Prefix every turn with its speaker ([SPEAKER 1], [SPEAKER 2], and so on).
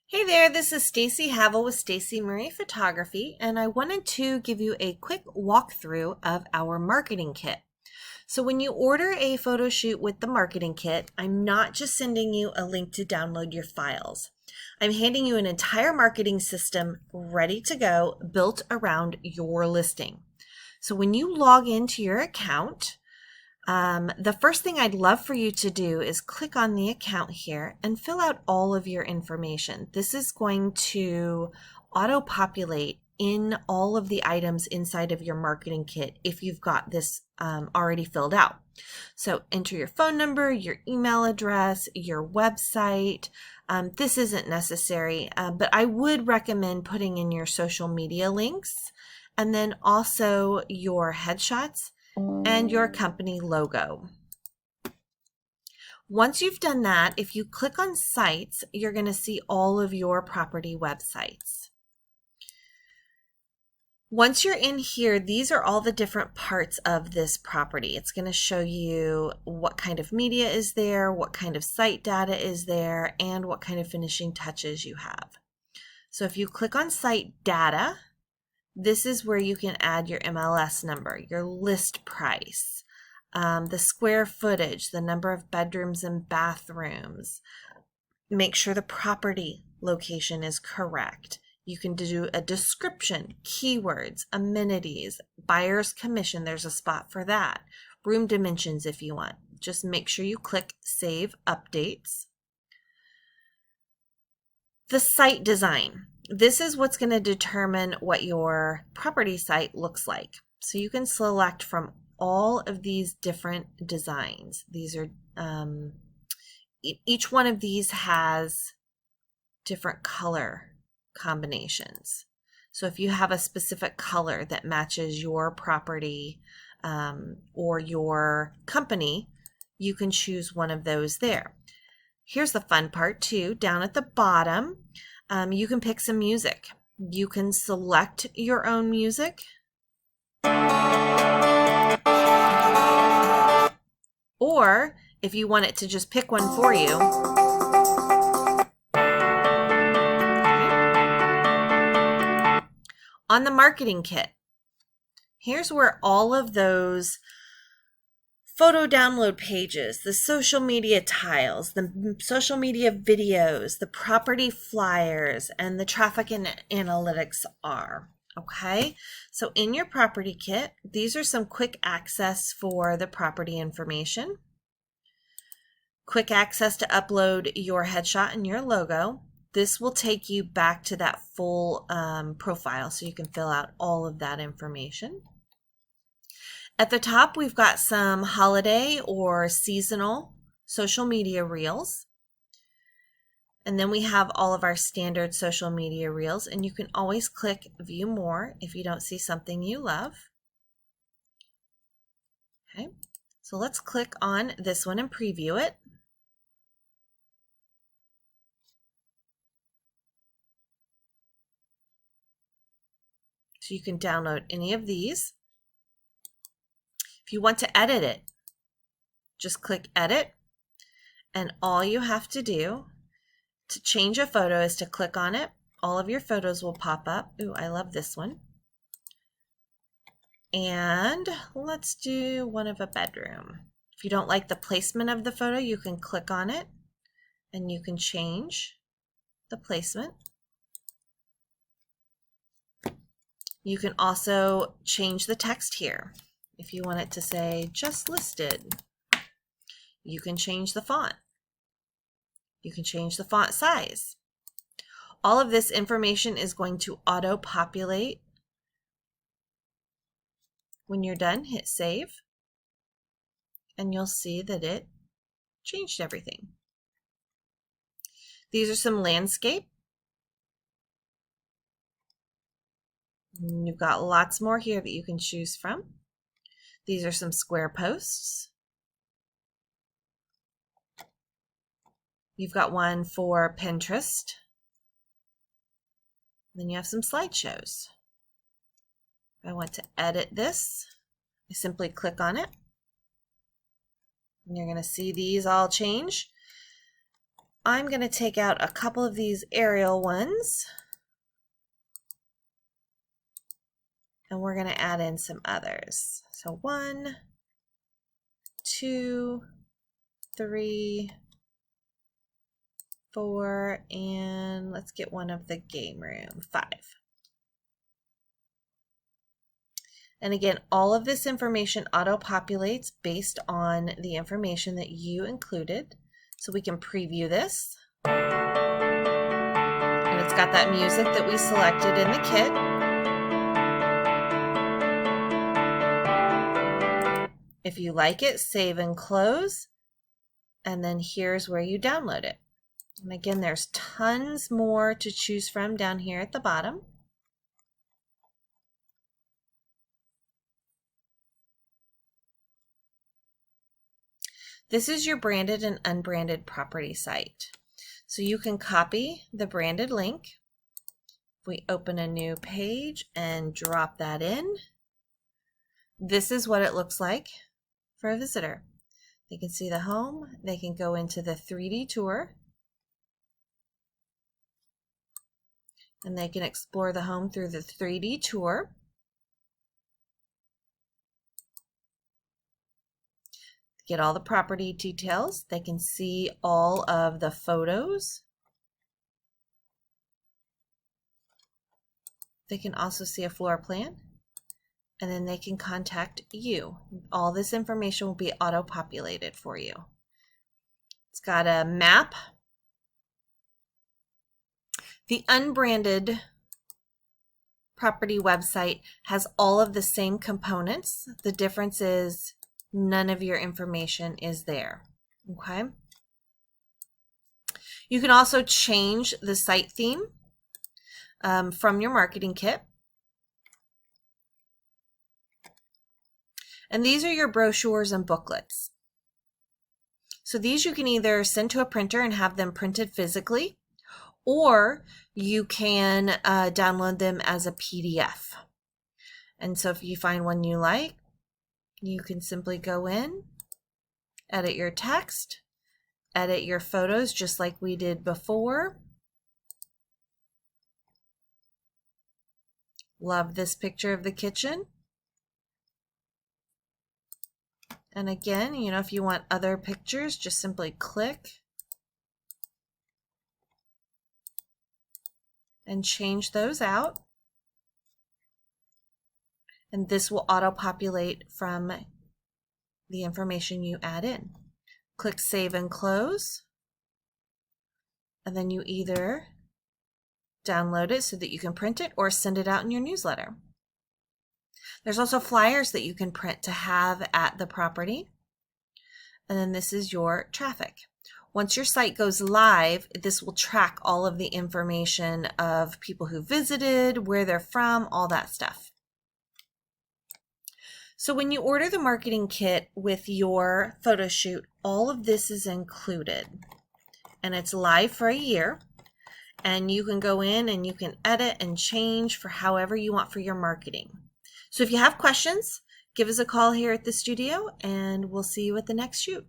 [SPEAKER 1] Hey there, this is Stacey Havel with Stacey Marie Photography, and I wanted to give you a quick walkthrough of our marketing kit. So when you order a photo shoot with the marketing kit, I'm not just sending you a link to download your files. I'm handing you an entire marketing system ready to go, built around your listing. So when you log into your account, the first thing I'd love for you to do is click on the account here and fill out all of your information. This is going to auto-populate in all of the items inside of your marketing kit if you've got this already filled out. So enter your phone number, your email address, your website. This isn't necessary, but I would recommend putting in your social media links and then also your headshots and your company logo. Once you've done that, if you click on sites, you're going to see all of your property websites. Once you're in here, these are all the different parts of this property. It's going to show you what kind of media is there, what kind of site data is there, and what kind of finishing touches you have. So if you click on site data, this is where you can add your MLS number, your list price, the square footage, the number of bedrooms and bathrooms. Make sure the property location is correct. You can do a description, keywords, amenities, buyer's commission. There's a spot for that. Room dimensions if you want. Just make sure you click Save Updates. The site design. This is what's going to determine what your property site looks like. So you can select from all of these different designs. These are each one of these has different color combinations. So if you have a specific color that matches your property or your company, you can choose one of those there. Here's the fun part too. Down at the bottom, you can pick some music. You can select your own music. Or if you want it to just pick one for you. On the marketing kit, here's where all of those photo download pages, the social media tiles, the social media videos, the property flyers, and the traffic and analytics are. Okay, so in your property kit, these are some quick access for the property information. Quick access to upload your headshot and your logo. This will take you back to that full profile so you can fill out all of that information. At the top, we've got some holiday or seasonal social media reels. And then we have all of our standard social media reels, and you can always click View More if you don't see something you love. Okay, so let's click on this one and preview it. So you can download any of these. If you want to edit it, just click Edit, and all you have to do to change a photo is to click on it. All of your photos will pop up. Ooh, I love this one. And let's do one of a bedroom. If you don't like the placement of the photo, you can click on it and you can change the placement. You can also change the text here. If you want it to say just listed, you can change the font. You can change the font size. All of this information is going to auto-populate. When you're done, hit save, and you'll see that it changed everything. These are some landscape. You've got lots more here that you can choose from. These are some square posts. You've got one for Pinterest. Then you have some slideshows. If I want to edit this, I simply click on it. And you're going to see these all change. I'm going to take out a couple of these aerial ones, and we're going to add in some others. So 1, 2, 3, 4, and let's get one of the game room, 5. And again, all of this information auto-populates based on the information that you included. So we can preview this. And it's got that music that we selected in the kit. If you like it, save and close. And then here's where you download it. And again, there's tons more to choose from down here at the bottom. This is your branded and unbranded property site. So you can copy the branded link. We open a new page and drop that in. This is what it looks like for a visitor. They can see the home. They can go into the 3D tour. And they can explore the home through the 3D tour. Get all the property details. They can see all of the photos. They can also see a floor plan, and then they can contact you. All this information will be auto-populated for you. It's got a map. The unbranded property website has all of the same components. The difference is none of your information is there. Okay. You can also change the site theme from your marketing kit. And these are your brochures and booklets. So these you can either send to a printer and have them printed physically, or you can download them as a PDF. And so if you find one you like, you can simply go in, edit your text, edit your photos just like we did before. Love this picture of the kitchen. And again, you know, if you want other pictures, just simply click and change those out. And this will auto-populate from the information you add in. Click Save and Close. And then you either download it so that you can print it or send it out in your newsletter. There's also flyers that you can print to have at the property. And then this is your traffic. Once your site goes live, this will track all of the information of people who visited, where they're from, all that stuff. So when you order the marketing kit with your photo shoot, all of this is included. And it's live for a year. And you can go in and you can edit and change for however you want for your marketing. So if you have questions, give us a call here at the studio and we'll see you at the next shoot.